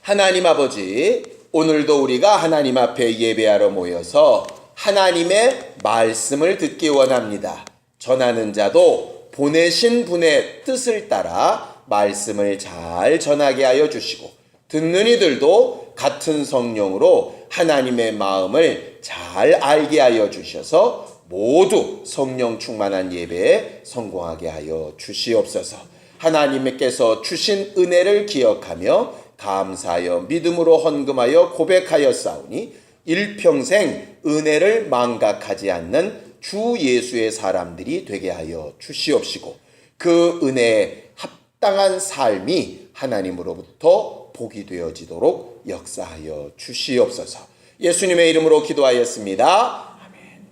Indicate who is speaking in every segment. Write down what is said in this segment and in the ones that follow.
Speaker 1: 하나님 아버지, 오늘도 우리가 하나님 앞에 예배하러 모여서 하나님의 말씀을 듣기 원합니다. 전하는 자도 보내신 분의 뜻을 따라 말씀을 잘 전하게 하여 주시고, 듣는 이들도 같은 성령으로 하나님의 마음을 잘 알게 하여 주셔서 모두 성령 충만한 예배에 성공하게 하여 주시옵소서. 하나님께서 주신 은혜를 기억하며 감사하여 믿음으로 헌금하여 고백하여 싸우니 일평생 은혜를 망각하지 않는 주 예수의 사람들이 되게 하여 주시옵시고, 그 은혜에 합당한 삶이 하나님으로부터 복이 되어지도록 역사하여 주시옵소서. 예수님의 이름으로 기도하였습니다. 아멘.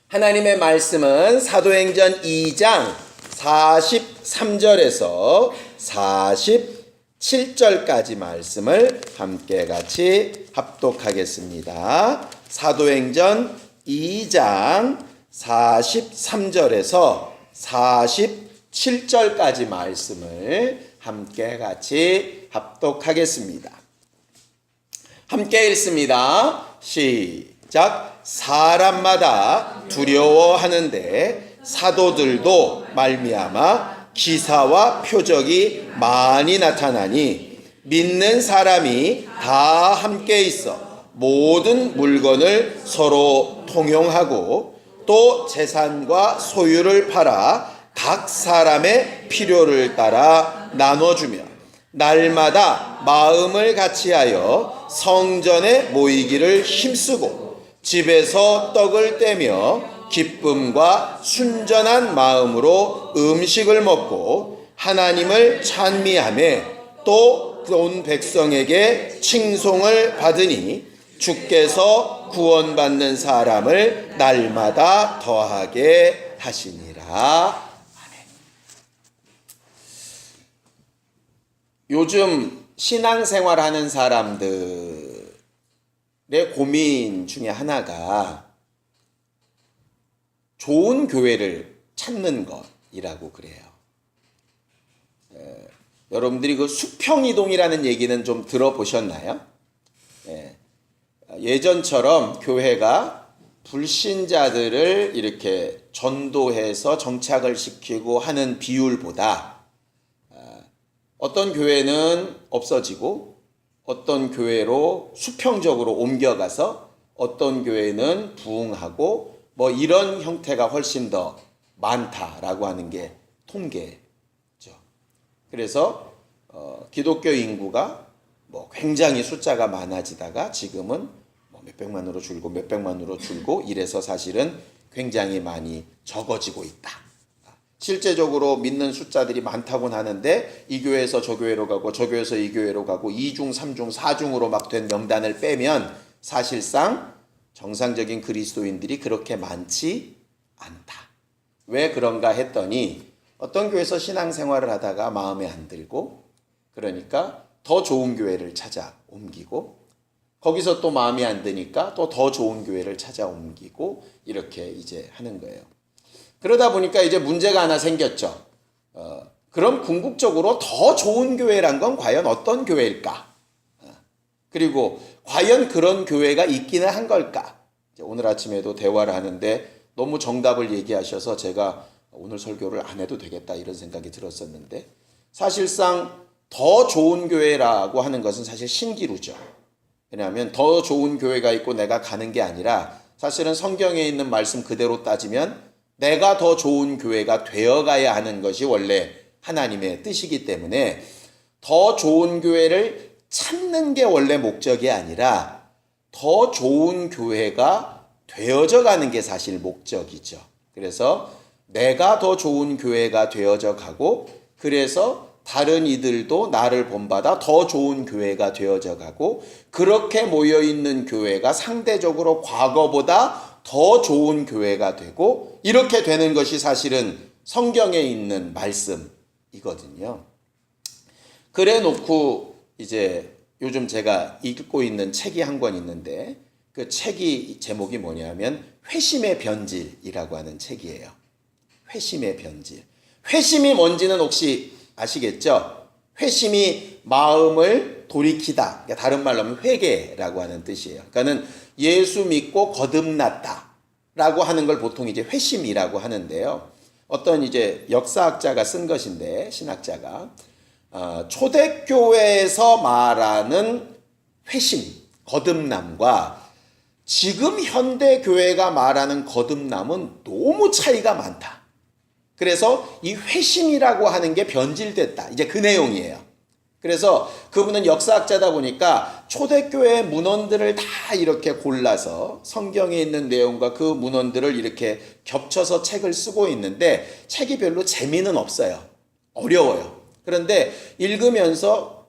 Speaker 1: 하나님의 말씀은 사도행전 2장 43절에서 47절까지 말씀을 함께 같이 합독하겠습니다. 사도행전 2장 43절에서 47절까지 말씀을 함께 같이 합독하겠습니다. 함께 읽습니다. 시작. 사람마다 두려워하는데 사도들도 말미암아 기사와 표적이 많이 나타나니 믿는 사람이 다 함께 있어 모든 물건을 서로 통용하고 또 재산과 소유를 팔아 각 사람의 필요를 따라 나눠주며 날마다 마음을 같이하여 성전에 모이기를 힘쓰고 집에서 떡을 떼며 기쁨과 순전한 마음으로 음식을 먹고 하나님을 찬미하며 또 온 백성에게 칭송을 받으니 주께서 구원받는 사람을 날마다 더하게 하시니라. 아멘. 요즘 신앙생활하는 사람들의 고민 중에 하나가 좋은 교회를 찾는 것이라고 그래요. 여러분들이 그 수평이동이라는 얘기는 좀 들어보셨나요? 예전처럼 교회가 불신자들을 이렇게 전도해서 정착을 시키고 하는 비율보다 어떤 교회는 없어지고 어떤 교회로 수평적으로 옮겨가서 어떤 교회는 부흥하고 뭐 이런 형태가 훨씬 더 많다라고 하는 게 통계죠. 그래서 기독교 인구가 뭐 굉장히 숫자가 많아지다가 지금은 뭐 몇백만으로 줄고 몇백만으로 줄고 이래서 사실은 굉장히 많이 적어지고 있다. 실제적으로 믿는 숫자들이 많다고는 하는데 이 교회에서 저 교회로 가고 저 교회에서 이 교회로 가고 2중, 3중, 4중으로 막 된 명단을 빼면 사실상 정상적인 그리스도인들이 그렇게 많지 않다. 왜 그런가 했더니 어떤 교회에서 신앙생활을 하다가 마음에 안 들고 그러니까 더 좋은 교회를 찾아 옮기고 거기서 또 마음에 안 드니까 또 더 좋은 교회를 찾아 옮기고 이렇게 이제 하는 거예요. 그러다 보니까 이제 문제가 하나 생겼죠. 그럼 궁극적으로 더 좋은 교회란 건 과연 어떤 교회일까? 그리고 과연 그런 교회가 있기는 한 걸까? 오늘 아침에도 대화를 하는데 너무 정답을 얘기하셔서 제가 오늘 설교를 안 해도 되겠다 이런 생각이 들었었는데 사실상 더 좋은 교회라고 하는 것은 사실 신기루죠. 왜냐하면 더 좋은 교회가 있고 내가 가는 게 아니라 사실은 성경에 있는 말씀 그대로 따지면 내가 더 좋은 교회가 되어가야 하는 것이 원래 하나님의 뜻이기 때문에 더 좋은 교회를 찾는 게 원래 목적이 아니라 더 좋은 교회가 되어져 가는 게 사실 목적이죠. 그래서 내가 더 좋은 교회가 되어져 가고 그래서 다른 이들도 나를 본받아 더 좋은 교회가 되어져 가고 그렇게 모여있는 교회가 상대적으로 과거보다 더 좋은 교회가 되고 이렇게 되는 것이 사실은 성경에 있는 말씀이거든요. 그래 놓고 이제 요즘 제가 읽고 있는 책이 한 권 있는데 그 책이 제목이 뭐냐면 회심의 변질이라고 하는 책이에요. 회심의 변질. 회심이 뭔지는 혹시 아시겠죠? 회심이 마음을 돌이키다. 그러니까 다른 말로 하면 회개라고 하는 뜻이에요. 그러니까는 예수 믿고 거듭났다 라고 하는 걸 보통 이제 회심이라고 하는데요. 어떤 이제 역사학자가 쓴 것인데, 신학자가 초대교회에서 말하는 회심, 거듭남과 지금 현대교회가 말하는 거듭남은 너무 차이가 많다. 그래서 이 회심이라고 하는 게 변질됐다. 이제 그 내용이에요. 그래서 그분은 역사학자다 보니까 초대교회 문헌들을 다 이렇게 골라서 성경에 있는 내용과 그 문헌들을 이렇게 겹쳐서 책을 쓰고 있는데 책이 별로 재미는 없어요. 어려워요. 그런데 읽으면서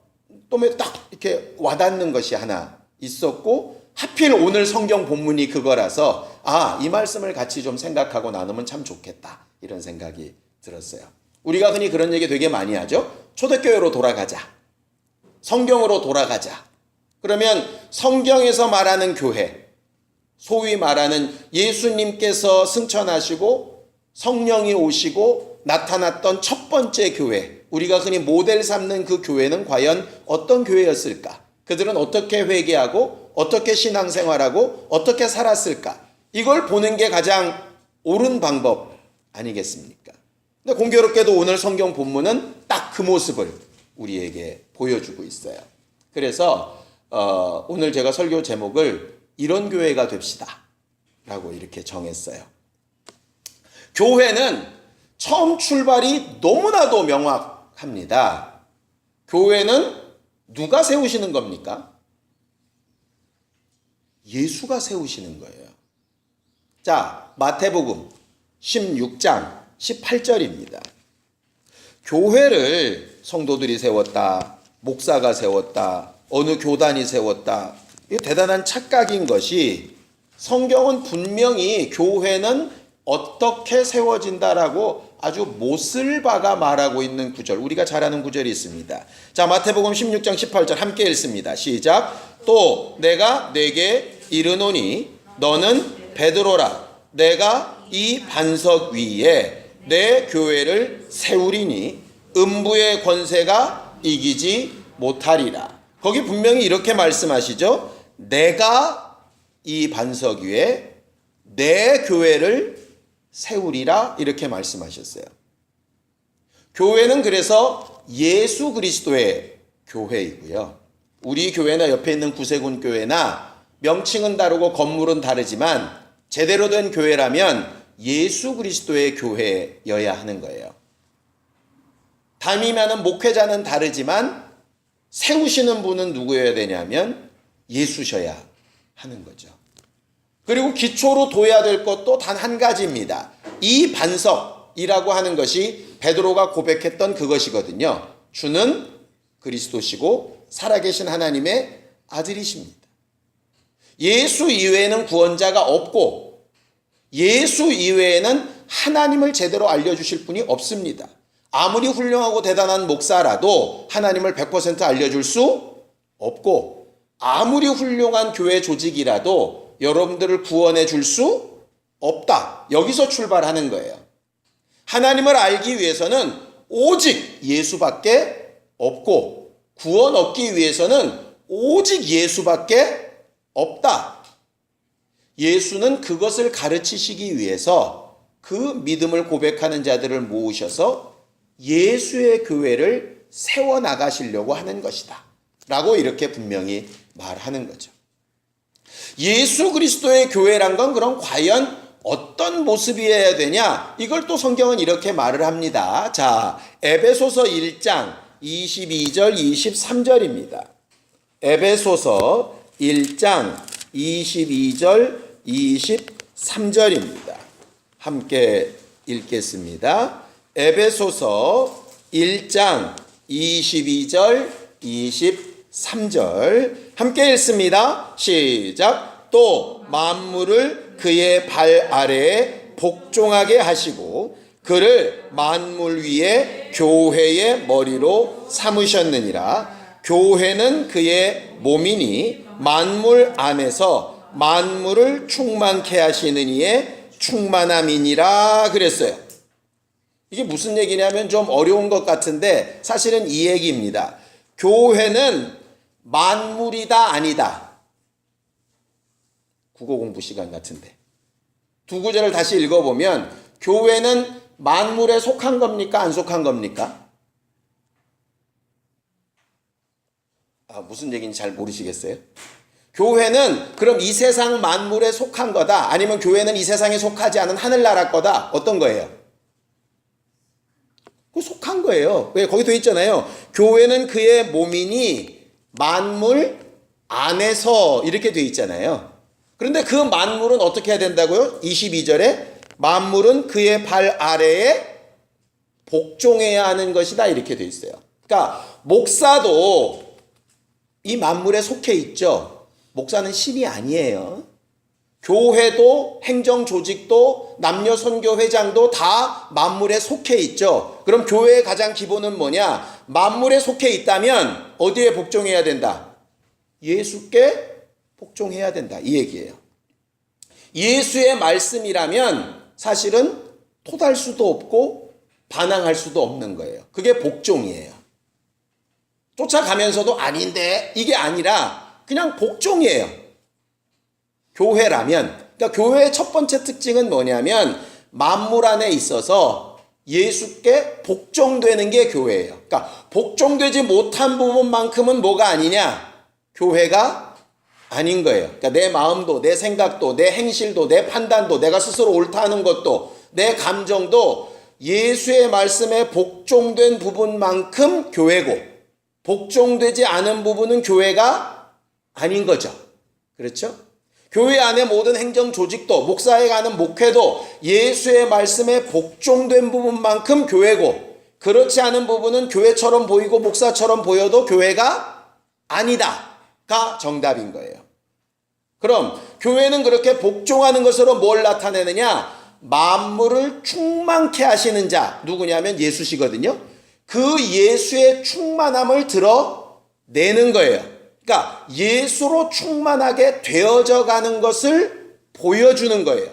Speaker 1: 또 딱 이렇게 와닿는 것이 하나 있었고, 하필 오늘 성경 본문이 그거라서 이 말씀을 같이 좀 생각하고 나누면 참 좋겠다, 이런 생각이 들었어요. 우리가 흔히 그런 얘기 되게 많이 하죠. 초대교회로 돌아가자, 성경으로 돌아가자. 그러면 성경에서 말하는 교회, 소위 말하는 예수님께서 승천하시고 성령이 오시고 나타났던 첫 번째 교회, 우리가 흔히 모델 삼는 그 교회는 과연 어떤 교회였을까? 그들은 어떻게 회개하고 어떻게 신앙생활하고 어떻게 살았을까? 이걸 보는 게 가장 옳은 방법 아니겠습니까? 근데 공교롭게도 오늘 성경 본문은 딱 그 모습을 우리에게 보여주고 있어요. 그래서 오늘 제가 설교 제목을 이런 교회가 됩시다 라고 이렇게 정했어요. 교회는 처음 출발이 너무나도 명확합니다. 교회는 누가 세우시는 겁니까? 예수가 세우시는 거예요. 자, 마태복음 16장 18절입니다. 교회를 성도들이 세웠다, 목사가 세웠다, 어느 교단이 세웠다. 이게 대단한 착각인 것이, 성경은 분명히 교회는 어떻게 세워진다라고 아주 못을 박아 말하고 있는 구절, 우리가 잘 아는 구절이 있습니다. 자, 마태복음 16장 18절 함께 읽습니다. 시작. 또 내가 네게 이르노니 너는 베드로라. 내가 이 반석 위에 내 교회를 세우리니 음부의 권세가 이기지 못하리라. 거기 분명히 이렇게 말씀하시죠. 내가 이 반석 위에 내 교회를 세우리라, 이렇게 말씀하셨어요. 교회는 그래서 예수 그리스도의 교회이고요. 우리 교회나 옆에 있는 구세군 교회나 명칭은 다르고 건물은 다르지만 제대로 된 교회라면 예수 그리스도의 교회여야 하는 거예요. 담임하는 목회자는 다르지만 세우시는 분은 누구여야 되냐면 예수셔야 하는 거죠. 그리고 기초로 둬야 될 것도 단 한 가지입니다. 이 반석이라고 하는 것이 베드로가 고백했던 그것이거든요. 주는 그리스도시고 살아계신 하나님의 아들이십니다. 예수 이외에는 구원자가 없고 예수 이외에는 하나님을 제대로 알려주실 분이 없습니다. 아무리 훌륭하고 대단한 목사라도 하나님을 100% 알려줄 수 없고, 아무리 훌륭한 교회 조직이라도 여러분들을 구원해 줄 수 없다. 여기서 출발하는 거예요. 하나님을 알기 위해서는 오직 예수밖에 없고, 구원 얻기 위해서는 오직 예수밖에 없다. 예수는 그것을 가르치시기 위해서 그 믿음을 고백하는 자들을 모으셔서 예수의 교회를 세워나가시려고 하는 것이다 라고 이렇게 분명히 말하는 거죠. 예수 그리스도의 교회란 건 그럼 과연 어떤 모습이어야 되냐? 이걸 또 성경은 이렇게 말을 합니다. 자, 에베소서 1장 22절 23절입니다. 에베소서 1장 22절 23절입니다. 함께 읽겠습니다. 에베소서 1장 22절 23절 함께 읽습니다. 시작. 또 만물을 그의 발 아래에 복종하게 하시고 그를 만물 위에 교회의 머리로 삼으셨느니라. 교회는 그의 몸이니 만물 안에서 만물을 충만케 하시는 이의 충만함이니라 그랬어요. 이게 무슨 얘기냐면 좀 어려운 것 같은데 사실은 이 얘기입니다. 교회는 만물이다 아니다. 국어 공부 시간 같은데. 두 구절을 다시 읽어보면 교회는 만물에 속한 겁니까? 안 속한 겁니까? 무슨 얘기인지 잘 모르시겠어요? 교회는 그럼 이 세상 만물에 속한 거다? 아니면 교회는 이 세상에 속하지 않은 하늘나라 거다? 어떤 거예요? 그 속한 거예요. 왜? 거기 돼 있잖아요. 교회는 그의 몸이니 만물 안에서 이렇게 돼 있잖아요. 그런데 그 만물은 어떻게 해야 된다고요? 22절에 만물은 그의 발 아래에 복종해야 하는 것이다 이렇게 돼 있어요. 그러니까 목사도 이 만물에 속해 있죠. 목사는 신이 아니에요. 교회도 행정조직도 남녀선교회장도 다 만물에 속해 있죠. 그럼 교회의 가장 기본은 뭐냐? 만물에 속해 있다면 어디에 복종해야 된다? 예수께 복종해야 된다 이 얘기예요. 예수의 말씀이라면 사실은 토달 수도 없고 반항할 수도 없는 거예요. 그게 복종이에요. 쫓아가면서도 아닌데 이게 아니라 그냥 복종이에요. 교회라면. 그러니까 교회의 첫 번째 특징은 뭐냐면 만물 안에 있어서 예수께 복종되는 게 교회예요. 그러니까 복종되지 못한 부분만큼은 뭐가 아니냐? 교회가 아닌 거예요. 그러니까 내 마음도 내 생각도 내 행실도 내 판단도 내가 스스로 옳다 하는 것도 내 감정도 예수의 말씀에 복종된 부분만큼 교회고 복종되지 않은 부분은 교회가 아닌 거죠. 그렇죠? 교회 안의 모든 행정 조직도 목사에 가는 목회도 예수의 말씀에 복종된 부분만큼 교회고 그렇지 않은 부분은 교회처럼 보이고 목사처럼 보여도 교회가 아니다가 정답인 거예요. 그럼 교회는 그렇게 복종하는 것으로 뭘 나타내느냐? 만물을 충만케 하시는 자 누구냐면 예수시거든요. 그 예수의 충만함을 드러내는 거예요. 그러니까 예수로 충만하게 되어져 가는 것을 보여주는 거예요.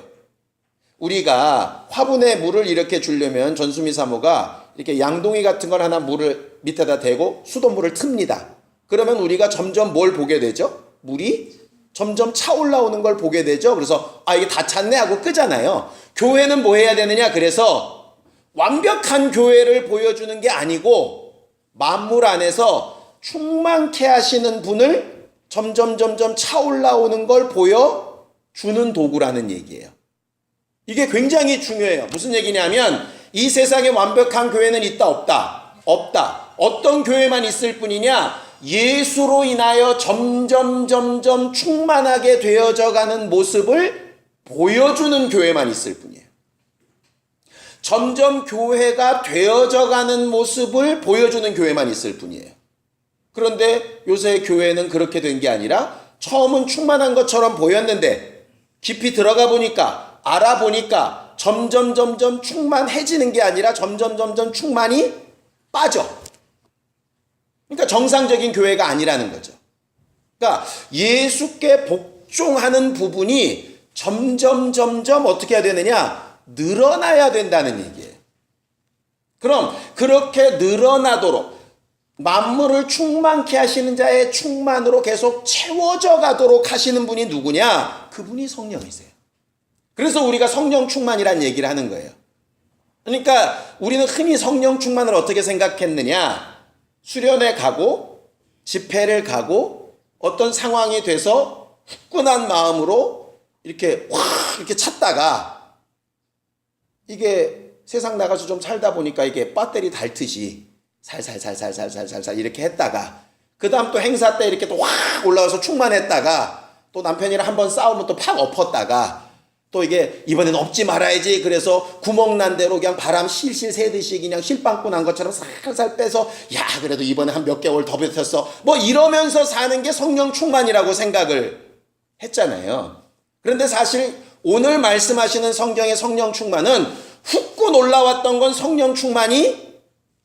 Speaker 1: 우리가 화분에 물을 이렇게 주려면 전수미 사모가 이렇게 양동이 같은 걸 하나 물을 밑에다 대고 수돗물을 틉니다. 그러면 우리가 점점 뭘 보게 되죠? 물이 점점 차 올라오는 걸 보게 되죠. 그래서 이게 다 찼네 하고 끄잖아요. 교회는 뭐 해야 되느냐? 그래서 완벽한 교회를 보여주는 게 아니고 만물 안에서 충만케 하시는 분을 점점 차 올라오는 걸 보여주는 도구라는 얘기예요. 이게 굉장히 중요해요. 무슨 얘기냐면 이 세상에 완벽한 교회는 있다 없다? 없다. 어떤 교회만 있을 뿐이냐? 예수로 인하여 점점 충만하게 되어져 가는 모습을 보여주는 교회만 있을 뿐이에요. 점점 교회가 되어져 가는 모습을 보여주는 교회만 있을 뿐이에요. 그런데 요새 교회는 그렇게 된 게 아니라 처음은 충만한 것처럼 보였는데 깊이 들어가 보니까 알아보니까 점점 충만해지는 게 아니라 점점 충만이 빠져. 그러니까 정상적인 교회가 아니라는 거죠. 그러니까 예수께 복종하는 부분이 점점 어떻게 해야 되느냐? 늘어나야 된다는 얘기예요. 그럼 그렇게 늘어나도록 만물을 충만케 하시는 자의 충만으로 계속 채워져 가도록 하시는 분이 누구냐? 그분이 성령이세요. 그래서 우리가 성령 충만이란 얘기를 하는 거예요. 그러니까 우리는 흔히 성령 충만을 어떻게 생각했느냐? 수련회 가고 집회를 가고 어떤 상황이 돼서 후끈한 마음으로 이렇게 찾다가 이게 세상 나가서 좀 살다 보니까 이게 배터리 닳듯이 살살 이렇게 했다가 그 다음 또 행사 때 이렇게 또 확 올라와서 충만했다가 또 남편이랑 한번 싸우면 또 팍 엎었다가 또 이게 이번엔 엎지 말아야지 그래서 구멍 난 대로 그냥 바람 실실 새듯이 그냥 실방구 난 것처럼 살살 빼서 야 그래도 이번에 한 몇 개월 더 버텼어 뭐 이러면서 사는 게 성령 충만이라고 생각을 했잖아요. 그런데 사실 오늘 말씀하시는 성경의 성령 충만은 후끈 올라왔던 건 성령 충만이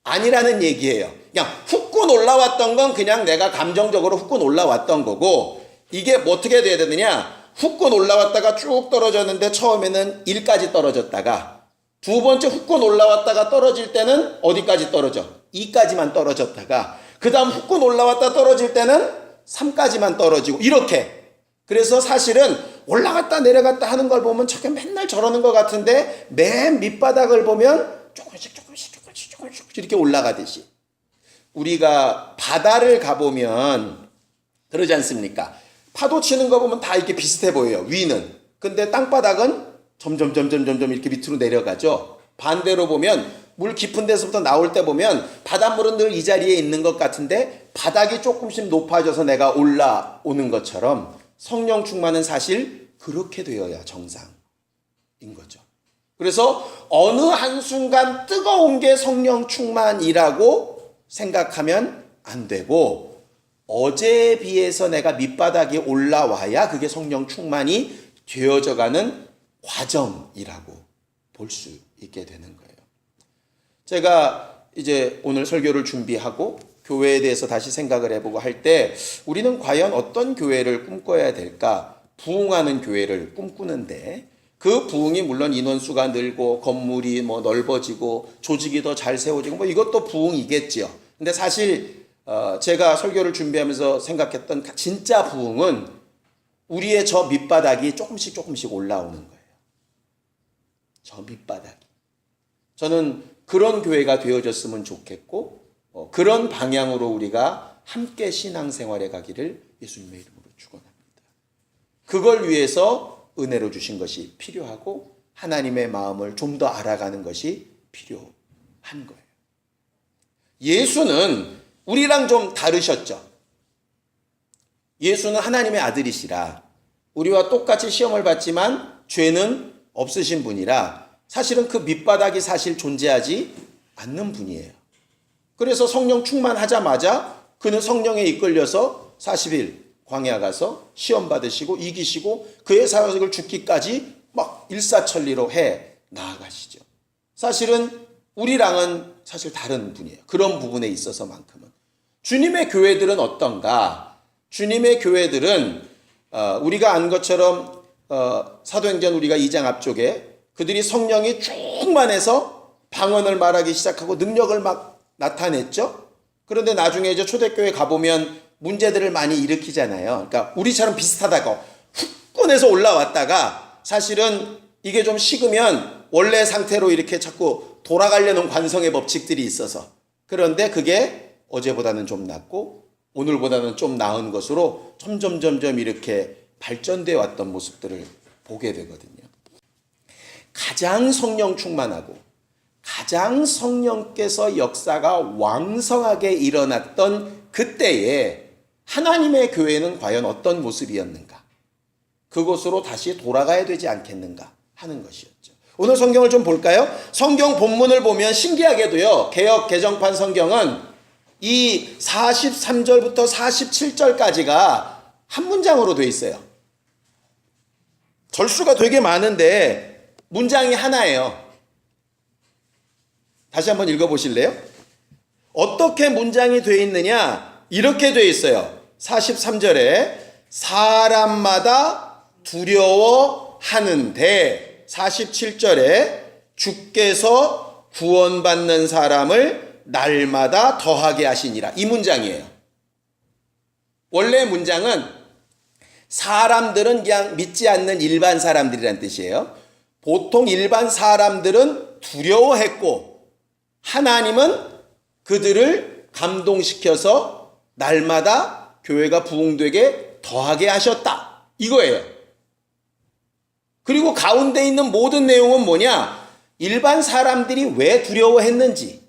Speaker 1: 아니라는 얘기예요. 그냥 후끈 올라왔던 건 그냥 내가 감정적으로 후끈 올라왔던 거고 이게 뭐 어떻게 돼야 되느냐? 후끈 올라왔다가 쭉 떨어졌는데 처음에는 1까지 떨어졌다가 두 번째 후끈 올라왔다가 떨어질 때는 어디까지 떨어져? 2까지만 떨어졌다가 그 다음 후끈 올라왔다 떨어질 때는 3까지만 떨어지고 이렇게. 그래서 사실은 올라갔다 내려갔다 하는 걸 보면 저게 맨날 저러는 것 같은데 맨 밑바닥을 보면 조금씩 이렇게 올라가듯이 우리가 바다를 가보면 그러지 않습니까? 파도 치는 거 보면 다 이렇게 비슷해 보여요. 위는. 근데 땅바닥은 점점 이렇게 밑으로 내려가죠. 반대로 보면 물 깊은 데서부터 나올 때 보면 바닷물은 늘 이 자리에 있는 것 같은데 바닥이 조금씩 높아져서 내가 올라오는 것처럼 성령 충만은 사실 그렇게 되어야 정상인 거죠. 그래서 어느 한순간 뜨거운 게 성령 충만이라고 생각하면 안 되고 어제에 비해서 내가 밑바닥에 올라와야 그게 성령 충만이 되어져 가는 과정이라고 볼 수 있게 되는 거예요. 제가 이제 오늘 설교를 준비하고 교회에 대해서 다시 생각을 해보고 할 때 우리는 과연 어떤 교회를 꿈꿔야 될까? 부흥하는 교회를 꿈꾸는데 그 부흥이 물론 인원수가 늘고 건물이 뭐 넓어지고 조직이 더 잘 세워지고 뭐 이것도 부흥이겠죠. 근데 사실 제가 설교를 준비하면서 생각했던 진짜 부흥은 우리의 저 밑바닥이 조금씩 올라오는 거예요. 저 밑바닥이. 저는 그런 교회가 되어졌으면 좋겠고 그런 방향으로 우리가 함께 신앙생활에 가기를 예수님의 이름으로 축원합니다. 그걸 위해서 은혜로 주신 것이 필요하고 하나님의 마음을 좀 더 알아가는 것이 필요한 거예요. 예수는 우리랑 좀 다르셨죠. 예수는 하나님의 아들이시라 우리와 똑같이 시험을 받지만 죄는 없으신 분이라 사실은 그 밑바닥이 사실 존재하지 않는 분이에요. 그래서 성령 충만하자마자 그는 성령에 이끌려서 40일 광야 가서 시험 받으시고 이기시고 그의 사역을 죽기까지 막 일사천리로 해 나아가시죠. 사실은 우리랑은 사실 다른 분이에요. 그런 부분에 있어서만큼은. 주님의 교회들은 어떤가? 주님의 교회들은 우리가 안 것처럼 사도행전 우리가 2장 앞쪽에 그들이 성령이 충만해서 방언을 말하기 시작하고 능력을 막 나타냈죠. 그런데 나중에 이제 초대교회 가보면 문제들을 많이 일으키잖아요. 그러니까 우리처럼 비슷하다고 후끈해서 올라왔다가 사실은 이게 좀 식으면 원래 상태로 이렇게 자꾸 돌아가려는 관성의 법칙들이 있어서 그런데 그게 어제보다는 좀 낫고 오늘보다는 좀 나은 것으로 점점 이렇게 발전되어 왔던 모습들을 보게 되거든요. 가장 성령 충만하고 가장 성령께서 역사가 왕성하게 일어났던 그때에 하나님의 교회는 과연 어떤 모습이었는가? 그곳으로 다시 돌아가야 되지 않겠는가 하는 것이었죠. 오늘 성경을 좀 볼까요? 성경 본문을 보면 신기하게도요. 개역 개정판 성경은 이 43절부터 47절까지가 한 문장으로 되어 있어요. 절수가 되게 많은데 문장이 하나예요. 다시 한번 읽어보실래요? 어떻게 문장이 되어 있느냐? 이렇게 되어 있어요. 43절에 사람마다 두려워하는데 47절에 주께서 구원받는 사람을 날마다 더하게 하시니라. 이 문장이에요. 원래 문장은 사람들은 그냥 믿지 않는 일반 사람들이란 뜻이에요. 보통 일반 사람들은 두려워했고 하나님은 그들을 감동시켜서 날마다 교회가 부흥되게 더하게 하셨다. 이거예요. 그리고 가운데 있는 모든 내용은 뭐냐? 일반 사람들이 왜 두려워했는지,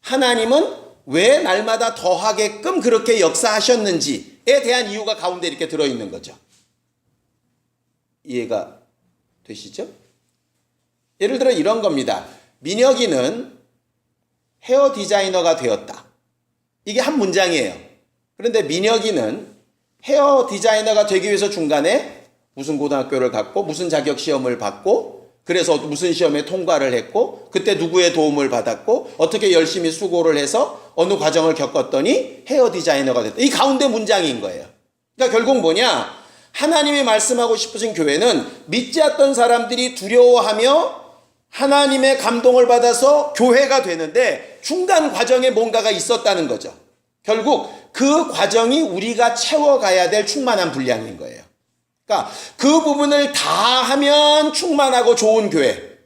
Speaker 1: 하나님은 왜 날마다 더하게끔 그렇게 역사하셨는지에 대한 이유가 가운데 이렇게 들어있는 거죠. 이해가 되시죠? 예를 들어 이런 겁니다. 민혁이는 헤어 디자이너가 되었다. 이게 한 문장이에요. 그런데 민혁이는 헤어 디자이너가 되기 위해서 중간에 무슨 고등학교를 갔고 무슨 자격 시험을 받고 그래서 무슨 시험에 통과를 했고 그때 누구의 도움을 받았고 어떻게 열심히 수고를 해서 어느 과정을 겪었더니 헤어 디자이너가 됐다. 이 가운데 문장인 거예요. 그러니까 결국 뭐냐? 하나님이 말씀하고 싶으신 교회는 믿지 않던 사람들이 두려워하며 하나님의 감동을 받아서 교회가 되는데 중간 과정에 뭔가가 있었다는 거죠. 결국 그 과정이 우리가 채워가야 될 충만한 분량인 거예요. 그러니까 그 부분을 다 하면 충만하고 좋은 교회,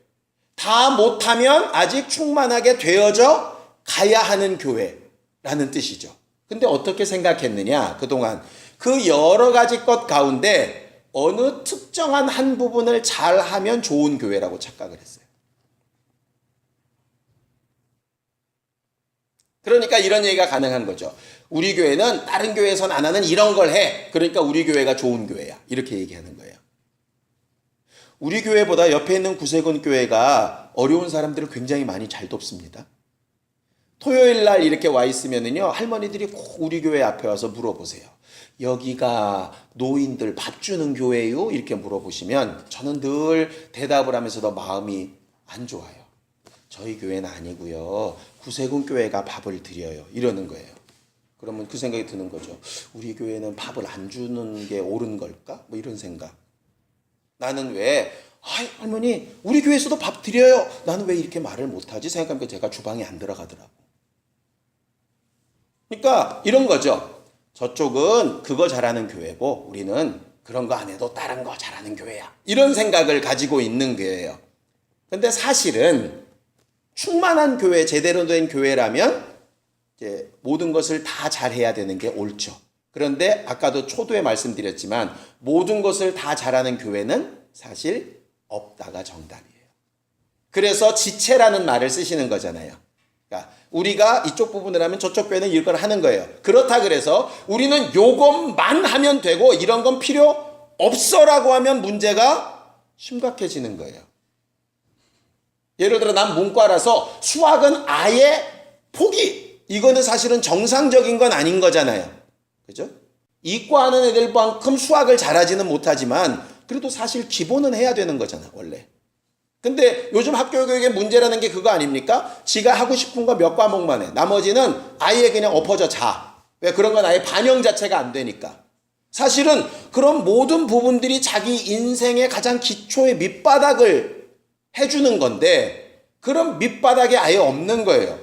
Speaker 1: 다 못하면 아직 충만하게 되어져 가야 하는 교회라는 뜻이죠. 근데 어떻게 생각했느냐? 그동안 그 여러 가지 것 가운데 어느 특정한 한 부분을 잘하면 좋은 교회라고 착각을 했어요. 그러니까 이런 얘기가 가능한 거죠. 우리 교회는 다른 교회에선 안 하는 이런 걸 해. 그러니까 우리 교회가 좋은 교회야. 이렇게 얘기하는 거예요. 우리 교회보다 옆에 있는 구세군 교회가 어려운 사람들을 굉장히 많이 잘 돕습니다. 토요일 날 이렇게 와 있으면은요, 할머니들이 꼭 우리 교회 앞에 와서 물어보세요. 여기가 노인들 밥 주는 교회요? 이렇게 물어보시면 저는 늘 대답을 하면서도 마음이 안 좋아요. 저희 교회는 아니고요. 구세군 교회가 밥을 드려요. 이러는 거예요. 그러면 그 생각이 드는 거죠. 우리 교회는 밥을 안 주는 게 옳은 걸까? 뭐 이런 생각. 나는 왜 할머니 우리 교회에서도 밥 드려요. 나는 왜 이렇게 말을 못하지? 생각하니까 제가 주방에 안 들어가더라고. 그러니까 이런 거죠. 저쪽은 그거 잘하는 교회고 우리는 그런 거 안 해도 다른 거 잘하는 교회야. 이런 생각을 가지고 있는 거예요. 근데 사실은 충만한 교회, 제대로 된 교회라면 이제 모든 것을 다 잘해야 되는 게 옳죠. 그런데 아까도 초두에 말씀드렸지만 모든 것을 다 잘하는 교회는 사실 없다가 정답이에요. 그래서 지체라는 말을 쓰시는 거잖아요. 그러니까 우리가 이쪽 부분을 하면 저쪽 교회는 이걸 하는 거예요. 그렇다 그래서 우리는 요것만 하면 되고 이런 건 필요 없어라고 하면 문제가 심각해지는 거예요. 예를 들어 난 문과라서 수학은 아예 포기. 이거는 사실은 정상적인 건 아닌 거잖아요. 그죠? 이과 하는 애들만큼 수학을 잘하지는 못하지만 그래도 사실 기본은 해야 되는 거잖아, 원래. 근데 요즘 학교 교육의 문제라는 게 그거 아닙니까? 지가 하고 싶은 거 몇 과목만 해. 나머지는 아예 그냥 엎어져 자. 왜? 그런 건 아예 반영 자체가 안 되니까. 사실은 그런 모든 부분들이 자기 인생의 가장 기초의 밑바닥을 해주는 건데 그런 밑바닥이 아예 없는 거예요.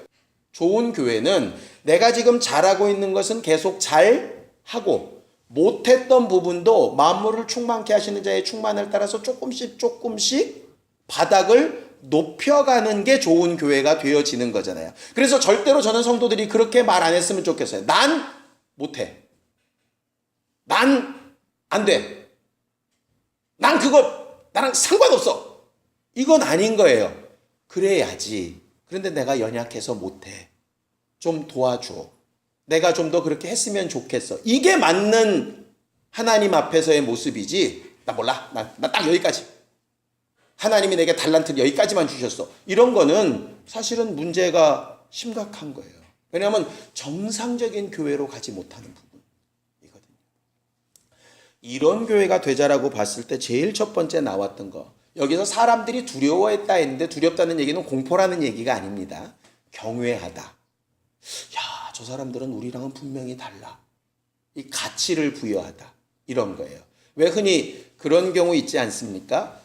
Speaker 1: 좋은 교회는 내가 지금 잘하고 있는 것은 계속 잘하고 못했던 부분도 만물을 충만케 하시는 자의 충만을 따라서 조금씩 바닥을 높여가는 게 좋은 교회가 되어지는 거잖아요. 그래서 절대로 저는 성도들이 그렇게 말 안 했으면 좋겠어요. 난 못해. 난 안 돼. 난 그거 나랑 상관없어. 이건 아닌 거예요. 그래야지. 그런데 내가 연약해서 못해. 좀 도와줘. 내가 좀 더 그렇게 했으면 좋겠어. 이게 맞는 하나님 앞에서의 모습이지. 나 몰라. 나 딱 여기까지. 하나님이 내게 달란트를 여기까지만 주셨어. 이런 거는 사실은 문제가 심각한 거예요. 왜냐하면 정상적인 교회로 가지 못하는 부분이거든요. 이런 교회가 되자라고 봤을 때 제일 첫 번째 나왔던 거. 여기서 사람들이 두려워했다 했는데 두렵다는 얘기는 공포라는 얘기가 아닙니다. 경외하다. 야, 저 사람들은 우리랑은 분명히 달라. 이 가치를 부여하다. 이런 거예요. 왜 흔히 그런 경우 있지 않습니까?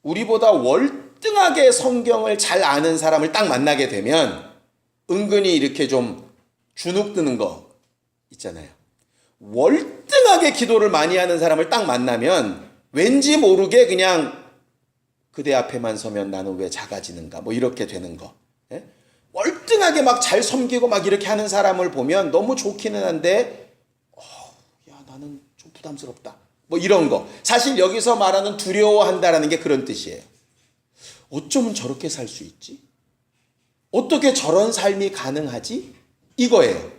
Speaker 1: 우리보다 월등하게 성경을 잘 아는 사람을 딱 만나게 되면 은근히 이렇게 좀 주눅드는 거 있잖아요. 월등하게 기도를 많이 하는 사람을 딱 만나면 왠지 모르게 그냥 그대 앞에만 서면 나는 왜 작아지는가 뭐 이렇게 되는 거. 예? 월등하게 막 잘 섬기고 막 이렇게 하는 사람을 보면 너무 좋기는 한데 야 나는 좀 부담스럽다. 뭐 이런 거. 사실 여기서 말하는 두려워한다라는 게 그런 뜻이에요. 어쩌면 저렇게 살 수 있지? 어떻게 저런 삶이 가능하지? 이거예요.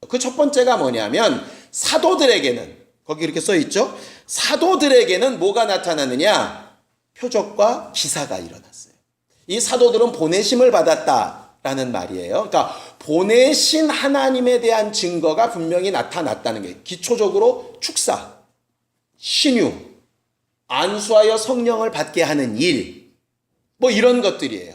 Speaker 1: 그 첫 번째가 뭐냐면 사도들에게는 거기 이렇게 써 있죠? 사도들에게는 뭐가 나타나느냐? 표적과 기사가 일어났어요. 이 사도들은 보내심을 받았다라는 말이에요. 그러니까 보내신 하나님에 대한 증거가 분명히 나타났다는 게 기초적으로 축사, 신유, 안수하여 성령을 받게 하는 일, 뭐 이런 것들이에요.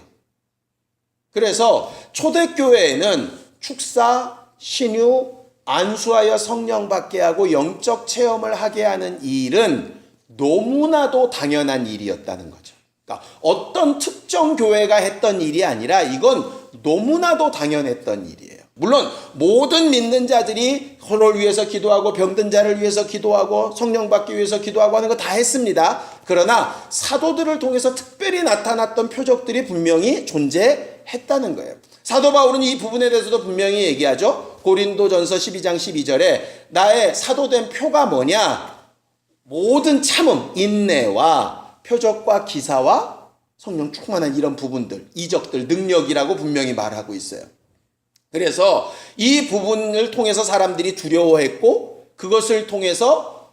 Speaker 1: 그래서 초대교회에는 축사, 신유, 안수하여 성령 받게 하고 영적 체험을 하게 하는 일은 너무나도 당연한 일이었다는 거죠. 그러니까 어떤 특정 교회가 했던 일이 아니라 이건 너무나도 당연했던 일이에요. 물론 모든 믿는 자들이 서로를 위해서 기도하고 병든 자를 위해서 기도하고 성령 받기 위해서 기도하고 하는 거 다 했습니다. 그러나 사도들을 통해서 특별히 나타났던 표적들이 분명히 존재했다는 거예요. 사도 바울은 이 부분에 대해서도 분명히 얘기하죠. 고린도전서 12장 12절에 나의 사도된 표가 뭐냐? 모든 참음, 인내와 표적과 기사와 성령 충만한 이런 부분들, 이적들, 능력이라고 분명히 말하고 있어요. 그래서 이 부분을 통해서 사람들이 두려워했고 그것을 통해서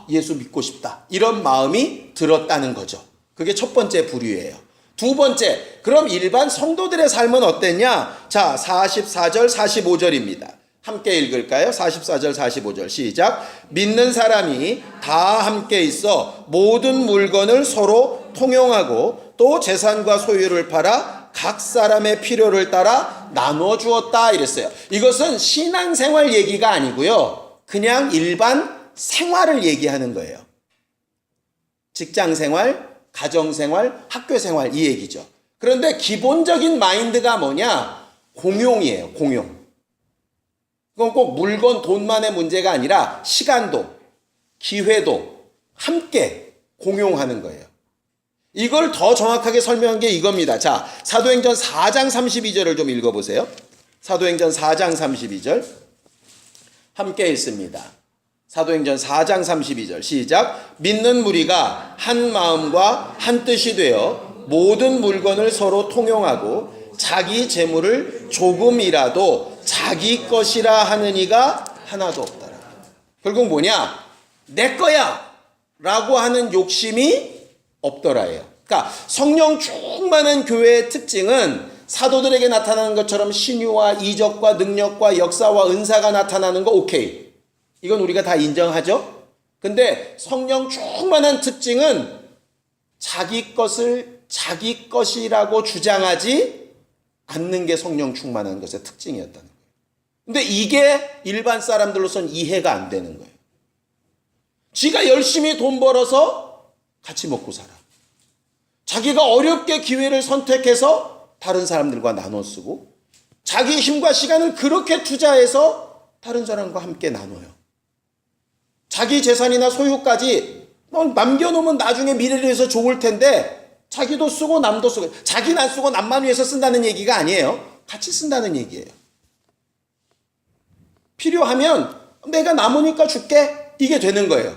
Speaker 1: 예수 믿고 싶다 이런 마음이 들었다는 거죠. 그게 첫 번째 부류예요. 두 번째, 그럼 일반 성도들의 삶은 어땠냐? 자, 44절 45절입니다. 함께 읽을까요? 44절 45절 시작. 믿는 사람이 다 함께 있어 모든 물건을 서로 통용하고 또 재산과 소유를 팔아 각 사람의 필요를 따라 나누어 주었다 이랬어요. 이것은 신앙생활 얘기가 아니고요. 그냥 일반 생활을 얘기하는 거예요. 직장생활, 가정생활, 학교생활 이 얘기죠. 그런데 기본적인 마인드가 뭐냐? 공용이에요. 공용. 그건 꼭 물건, 돈만의 문제가 아니라 시간도, 기회도 함께 공용하는 거예요. 이걸 더 정확하게 설명한 게 이겁니다. 자, 사도행전 4장 32절을 좀 읽어보세요. 사도행전 4장 32절 함께 읽습니다. 사도행전 4장 32절 시작. 믿는 무리가 한 마음과 한 뜻이 되어 모든 물건을 서로 통용하고 자기 재물을 조금이라도 자기 것이라 하는 이가 하나도 없더라. 결국 뭐냐? 내 거야 라고 하는 욕심이 없더라예요. 그러니까 성령 충만한 교회의 특징은 사도들에게 나타나는 것처럼 신유와 이적과 능력과 역사와 은사가 나타나는 거 오케이. 이건 우리가 다 인정하죠. 근데 성령 충만한 특징은 자기 것을 자기 것이라고 주장하지 않는 게 성령 충만한 것의 특징이었다는 거예요. 근데 이게 일반 사람들로선 이해가 안 되는 거예요. 지가 열심히 돈 벌어서 같이 먹고 살아. 자기가 어렵게 기회를 선택해서 다른 사람들과 나눠 쓰고 자기 힘과 시간을 그렇게 투자해서 다른 사람과 함께 나눠요. 자기 재산이나 소유까지 남겨놓으면 나중에 미래를 위해서 좋을 텐데 자기도 쓰고 남도 쓰고 자기는 안 쓰고 남만 위해서 쓴다는 얘기가 아니에요. 같이 쓴다는 얘기예요. 필요하면 내가 남으니까 줄게 이게 되는 거예요.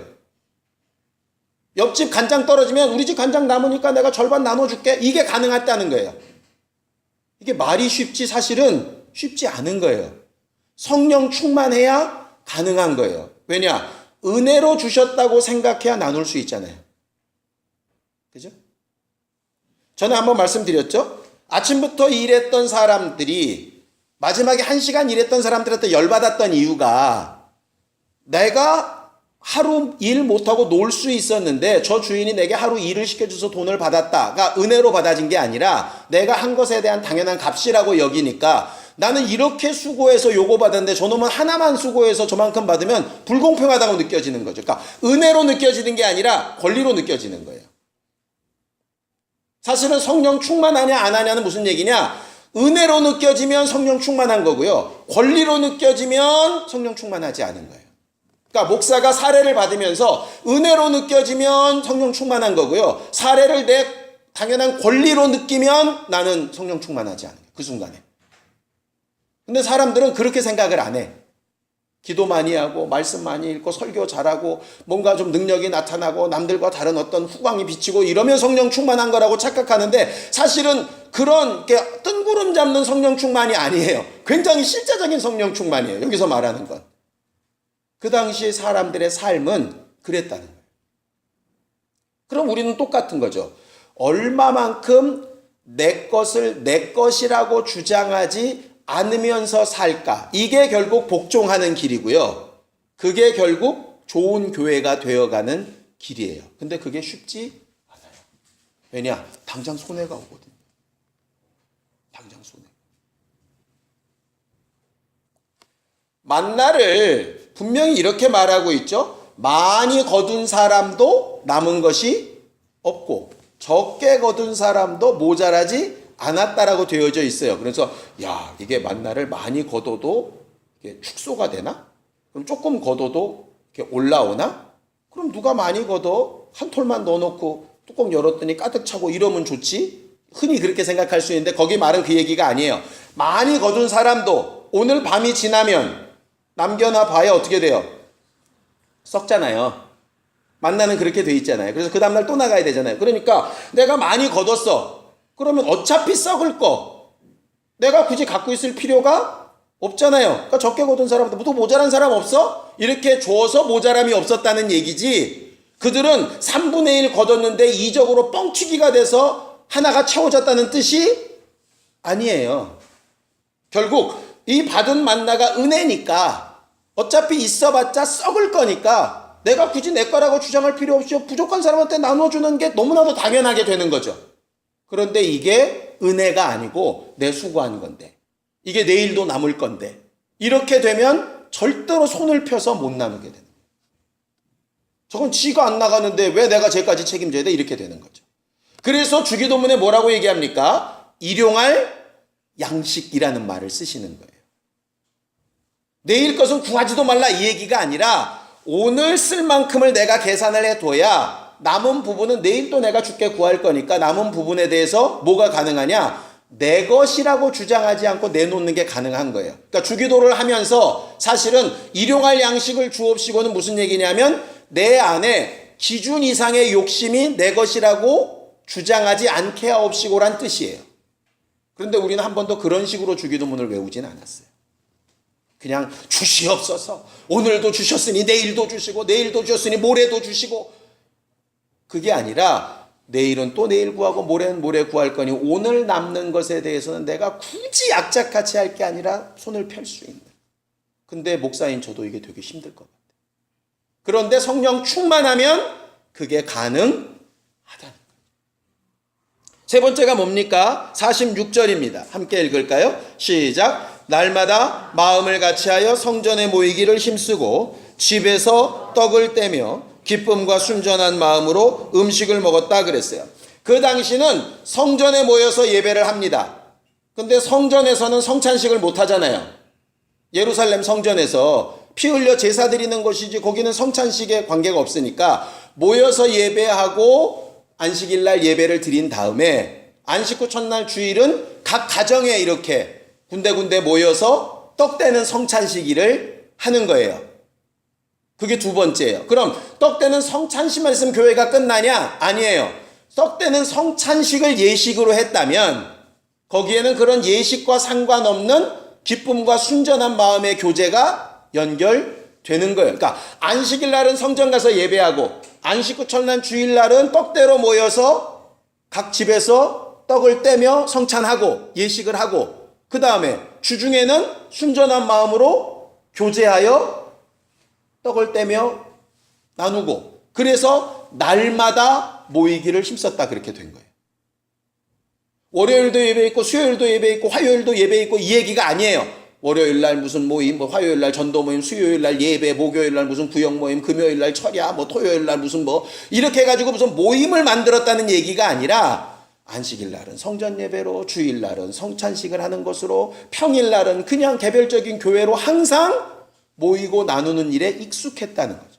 Speaker 1: 옆집 간장 떨어지면 우리 집 간장 남으니까 내가 절반 나눠줄게 이게 가능하다는 거예요. 이게 말이 쉽지 사실은 쉽지 않은 거예요. 성령 충만해야 가능한 거예요. 왜냐? 은혜로 주셨다고 생각해야 나눌 수 있잖아요. 그죠? 전에 한번 말씀드렸죠? 아침부터 일했던 사람들이 마지막에 1시간 일했던 사람들한테 열받았던 이유가 내가 하루 일 못하고 놀 수 있었는데 저 주인이 내게 하루 일을 시켜줘서 돈을 받았다가 은혜로 받아진 게 아니라 내가 한 것에 대한 당연한 값이라고 여기니까 나는 이렇게 수고해서 요거 받았는데 저놈은 하나만 수고해서 저만큼 받으면 불공평하다고 느껴지는 거죠. 그러니까 은혜로 느껴지는 게 아니라 권리로 느껴지는 거예요. 사실은 성령 충만하냐 안 하냐는 무슨 얘기냐? 은혜로 느껴지면 성령 충만한 거고요. 권리로 느껴지면 성령 충만하지 않은 거예요. 그러니까 목사가 사례를 받으면서 은혜로 느껴지면 성령 충만한 거고요. 사례를 내 당연한 권리로 느끼면 나는 성령 충만하지 않아요. 그 순간에. 근데 사람들은 그렇게 생각을 안 해. 기도 많이 하고 말씀 많이 읽고 설교 잘하고 뭔가 좀 능력이 나타나고 남들과 다른 어떤 후광이 비치고 이러면 성령 충만한 거라고 착각하는데 사실은 그런 뜬구름 잡는 성령 충만이 아니에요. 굉장히 실제적인 성령 충만이에요. 여기서 말하는 건. 그 당시 사람들의 삶은 그랬다는 거예요. 그럼 우리는 똑같은 거죠. 얼마만큼 내 것을 내 것이라고 주장하지 않으면서 살까? 이게 결국 복종하는 길이고요. 그게 결국 좋은 교회가 되어가는 길이에요. 근데 그게 쉽지 않아요. 왜냐? 당장 손해가 오거든요. 당장 손해. 만나를 분명히 이렇게 말하고 있죠. 많이 거둔 사람도 남은 것이 없고 적게 거둔 사람도 모자라지 않았다라고 되어져 있어요. 그래서 야, 이게 만나를 많이 거둬도 이게 축소가 되나? 그럼 조금 거둬도 이렇게 올라오나? 그럼 누가 많이 거둬 한 톨만 넣어놓고 뚜껑 열었더니 가득 차고 이러면 좋지? 흔히 그렇게 생각할 수 있는데 거기 말은 그 얘기가 아니에요. 많이 거둔 사람도 오늘 밤이 지나면 남겨놔 봐야 어떻게 돼요? 썩잖아요. 만나는 그렇게 돼 있잖아요. 그래서 그 다음날 또 나가야 되잖아요. 그러니까 내가 많이 거뒀어. 그러면 어차피 썩을 거 내가 굳이 갖고 있을 필요가 없잖아요. 그러니까 적게 거둔 사람한테 또 모자란 사람 없어? 이렇게 줘서 모자람이 없었다는 얘기지. 그들은 3분의 1 거뒀는데 이적으로 뻥튀기가 돼서 하나가 채워졌다는 뜻이 아니에요. 결국 이 받은 만나가 은혜니까 어차피 있어봤자 썩을 거니까 내가 굳이 내 거라고 주장할 필요 없이 부족한 사람한테 나눠주는 게 너무나도 당연하게 되는 거죠. 그런데 이게 은혜가 아니고 내 수고한 건데, 이게 내일도 남을 건데, 이렇게 되면 절대로 손을 펴서 못 나누게 되는 거예요. 저건 지가 안 나가는데 왜 내가 쟤까지 책임져야 돼? 이렇게 되는 거죠. 그래서 주기도문에 뭐라고 얘기합니까? 일용할 양식이라는 말을 쓰시는 거예요. 내일 것은 구하지도 말라 이 얘기가 아니라 오늘 쓸 만큼을 내가 계산을 해둬야 남은 부분은 내일 또 내가 주께 구할 거니까 남은 부분에 대해서 뭐가 가능하냐? 내 것이라고 주장하지 않고 내놓는 게 가능한 거예요. 그러니까 주기도를 하면서 사실은 일용할 양식을 주옵시고는 무슨 얘기냐면 내 안에 기준 이상의 욕심이 내 것이라고 주장하지 않게 하옵시고란 뜻이에요. 그런데 우리는 한 번도 그런 식으로 주기도문을 외우진 않았어요. 그냥 주시옵소서. 오늘도 주셨으니 내일도 주시고 내일도 주셨으니 모레도 주시고, 그게 아니라 내일은 또 내일 구하고 모레는 모레 구할 거니 오늘 남는 것에 대해서는 내가 굳이 악착같이 할 게 아니라 손을 펼 수 있는. 근데 목사인 저도 이게 되게 힘들 것 같아요. 그런데 성령 충만하면 그게 가능하다는 거예요. 세 번째가 뭡니까? 46절입니다. 함께 읽을까요? 시작. 날마다 마음을 같이하여 성전에 모이기를 힘쓰고 집에서 떡을 떼며 기쁨과 순전한 마음으로 음식을 먹었다 그랬어요. 그 당시는 성전에 모여서 예배를 합니다. 근데 성전에서는 성찬식을 못 하잖아요. 예루살렘 성전에서 피 흘려 제사 드리는 것이지 거기는 성찬식에 관계가 없으니까 모여서 예배하고 안식일 날 예배를 드린 다음에 안식 후 첫날 주일은 각 가정에 이렇게 군데군데 모여서 떡 떼는 성찬식일을 하는 거예요. 그게 두 번째예요. 그럼 떡 떼는 성찬식만 있으면 교회가 끝나냐? 아니에요. 떡 떼는 성찬식을 예식으로 했다면 거기에는 그런 예식과 상관없는 기쁨과 순전한 마음의 교제가 연결되는 거예요. 그러니까 안식일 날은 성전 가서 예배하고 안식 후 첫날 주일날은 떡대로 모여서 각 집에서 떡을 떼며 성찬하고 예식을 하고, 그 다음에 주중에는 순전한 마음으로 교제하여 떡을 떼며 나누고, 그래서 날마다 모이기를 힘썼다 그렇게 된 거예요. 월요일도 예배 있고 수요일도 예배 있고 화요일도 예배 있고 이 얘기가 아니에요. 월요일 날 무슨 모임, 뭐 화요일 날 전도 모임, 수요일 날 예배, 목요일 날 무슨 구역 모임, 금요일 날 철야, 뭐 토요일 날 무슨 뭐 이렇게 해가지고 무슨 모임을 만들었다는 얘기가 아니라 안식일 날은 성전 예배로, 주일 날은 성찬식을 하는 것으로, 평일 날은 그냥 개별적인 교회로 항상 모이고 나누는 일에 익숙했다는 거죠.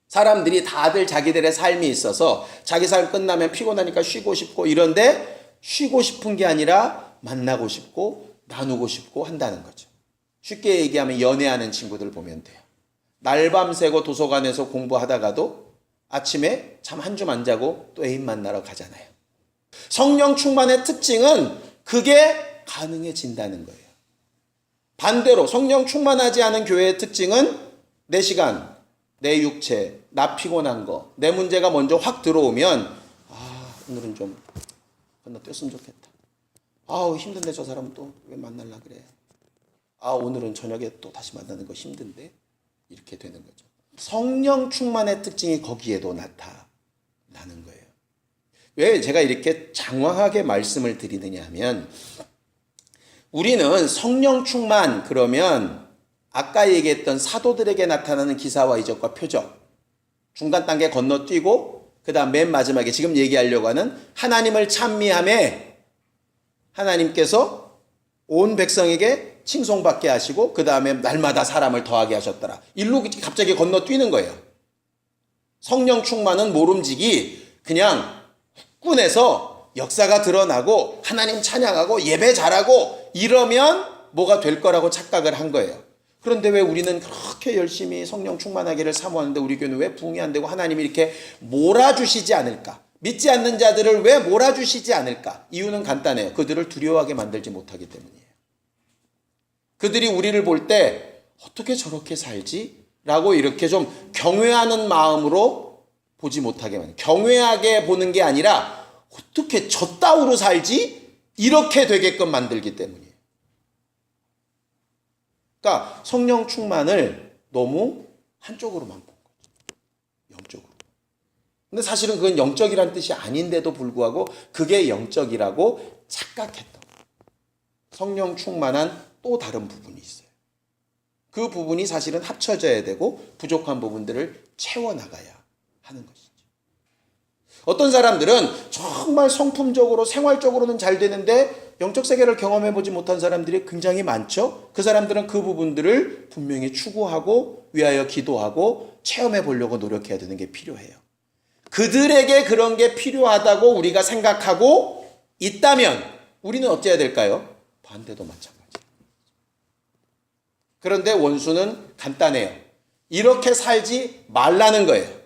Speaker 1: 사람들이 다들 자기들의 삶이 있어서 자기 삶 끝나면 피곤하니까 쉬고 싶고 이런데 쉬고 싶은 게 아니라 만나고 싶고 나누고 싶고 한다는 거죠. 쉽게 얘기하면 연애하는 친구들 보면 돼요. 날밤 새고 도서관에서 공부하다가도 아침에 잠 한 줌 안 자고 또 애인 만나러 가잖아요. 성령 충만의 특징은 그게 가능해진다는 거예요. 반대로 성령 충만하지 않은 교회의 특징은 내 시간, 내 육체, 나 피곤한 거, 내 문제가 먼저 확 들어오면 오늘은 좀 건너뛰었으면 좋겠다. 힘든데 저 사람 또 왜 만날라 그래. 오늘은 저녁에 또 다시 만나는 거 힘든데. 이렇게 되는 거죠. 성령 충만의 특징이 거기에도 나타나는 거예요. 왜 제가 이렇게 장황하게 말씀을 드리느냐 하면, 우리는 성령 충만 그러면 아까 얘기했던 사도들에게 나타나는 기사와 이적과 표적, 중간 단계 건너뛰고 그 다음 맨 마지막에 지금 얘기하려고 하는 하나님을 찬미함에 하나님께서 온 백성에게 칭송받게 하시고 그 다음에 날마다 사람을 더하게 하셨더라. 일로 갑자기 건너뛰는 거예요. 성령 충만은 모름지기 그냥 훅군에서 역사가 드러나고 하나님 찬양하고 예배 잘하고 이러면 뭐가 될 거라고 착각을 한 거예요. 그런데 왜 우리는 그렇게 열심히 성령 충만하기를 사모하는데 우리 교회는 왜 부흥이 안 되고 하나님이 이렇게 몰아주시지 않을까? 믿지 않는 자들을 왜 몰아주시지 않을까? 이유는 간단해요. 그들을 두려워하게 만들지 못하기 때문이에요. 그들이 우리를 볼 때 어떻게 저렇게 살지? 라고 이렇게 좀 경외하는 마음으로 보지 못하게 만들어요. 경외하게 보는 게 아니라 어떻게 저 따위로 살지? 이렇게 되게끔 만들기 때문이에요. 그러니까 성령 충만을 너무 한쪽으로만 본 거죠. 영적으로. 근데 사실은 그건 영적이란 뜻이 아닌데도 불구하고 그게 영적이라고 착각했던 거예요. 성령 충만한 또 다른 부분이 있어요. 그 부분이 사실은 합쳐져야 되고 부족한 부분들을 채워나가야 하는 것이죠. 어떤 사람들은 정말 성품적으로 생활적으로는 잘 되는데 영적 세계를 경험해보지 못한 사람들이 굉장히 많죠. 그 사람들은 그 부분들을 분명히 추구하고 위하여 기도하고 체험해 보려고 노력해야 되는 게 필요해요. 그들에게 그런 게 필요하다고 우리가 생각하고 있다면 우리는 어찌해야 될까요? 반대도 마찬가지예요. 그런데 원수는 간단해요. 이렇게 살지 말라는 거예요.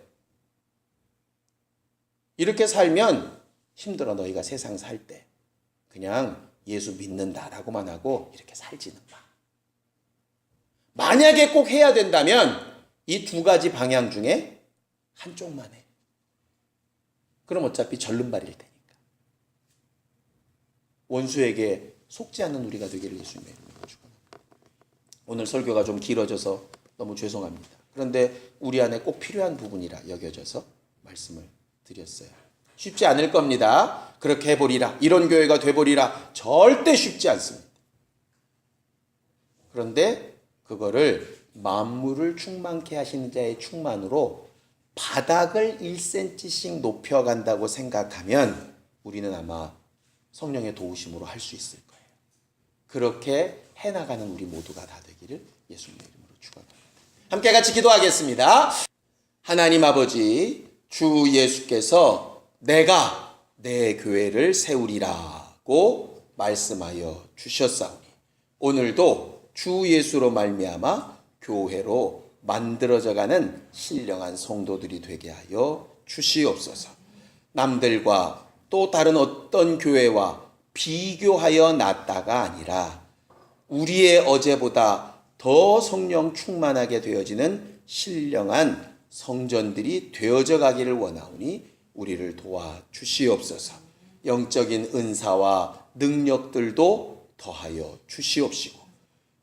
Speaker 1: 이렇게 살면 힘들어 너희가 세상 살 때. 그냥 예수 믿는다라고만 하고 이렇게 살지는 마. 만약에 꼭 해야 된다면 이 두 가지 방향 중에 한쪽만 해. 그럼 어차피 절름발일 테니까. 원수에게 속지 않는 우리가 되기를 예수님의 이름으로 축원합니다. 오늘 설교가 좀 길어져서 너무 죄송합니다. 그런데 우리 안에 꼭 필요한 부분이라 여겨져서 말씀을 드렸어요. 쉽지 않을 겁니다. 그렇게 해보리라. 이런 교회가 돼보리라. 절대 쉽지 않습니다. 그런데 그거를 만물을 충만케 하시는 자의 충만으로 바닥을 1cm씩 높여간다고 생각하면 우리는 아마 성령의 도우심으로 할 수 있을 거예요. 그렇게 해나가는 우리 모두가 다 되기를 예수님의 이름으로 축원합니다. 함께 같이 기도하겠습니다. 하나님 아버지, 주 예수께서 내가 내 교회를 세우리라고 말씀하여 주셨사오니 오늘도 주 예수로 말미암아 교회로 만들어져가는 신령한 성도들이 되게 하여 주시옵소서. 남들과 또 다른 어떤 교회와 비교하여 낫다가 아니라 우리의 어제보다 더 성령 충만하게 되어지는 신령한 성전들이 되어져 가기를 원하오니 우리를 도와 주시옵소서. 영적인 은사와 능력들도 더하여 주시옵시고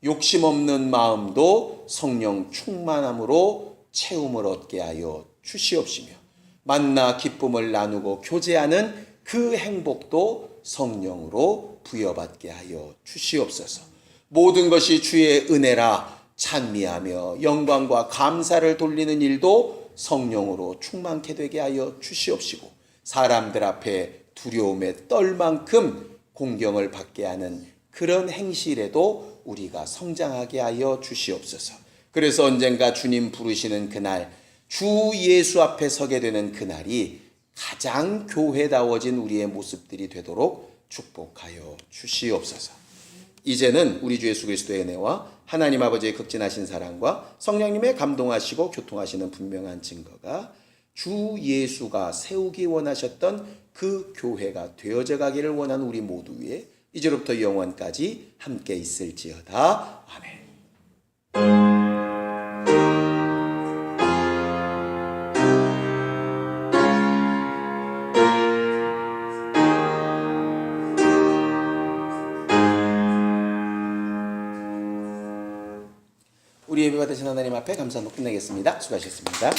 Speaker 1: 욕심 없는 마음도 성령 충만함으로 채움을 얻게 하여 주시옵시며 만나 기쁨을 나누고 교제하는 그 행복도 성령으로 부여받게 하여 주시옵소서. 모든 것이 주의 은혜라 찬미하며 영광과 감사를 돌리는 일도 성령으로 충만케 되게 하여 주시옵시고 사람들 앞에 두려움에 떨 만큼 공경을 받게 하는 그런 행실에도 우리가 성장하게 하여 주시옵소서. 그래서 언젠가 주님 부르시는 그날 주 예수 앞에 서게 되는 그날이 가장 교회다워진 우리의 모습들이 되도록 축복하여 주시옵소서. 이제는 우리 주 예수 그리스도의 은혜와 하나님 아버지의 극진하신 사랑과 성령님의 감동하시고 교통하시는 분명한 증거가 주 예수가 세우기 원하셨던 그 교회가 되어져 가기를 원하는 우리 모두 위에 이제로부터 영원까지 함께 있을지어다. 아멘. 우리 예배 받으신 하나님 앞에 감사로 끝내겠습니다. 수고하셨습니다.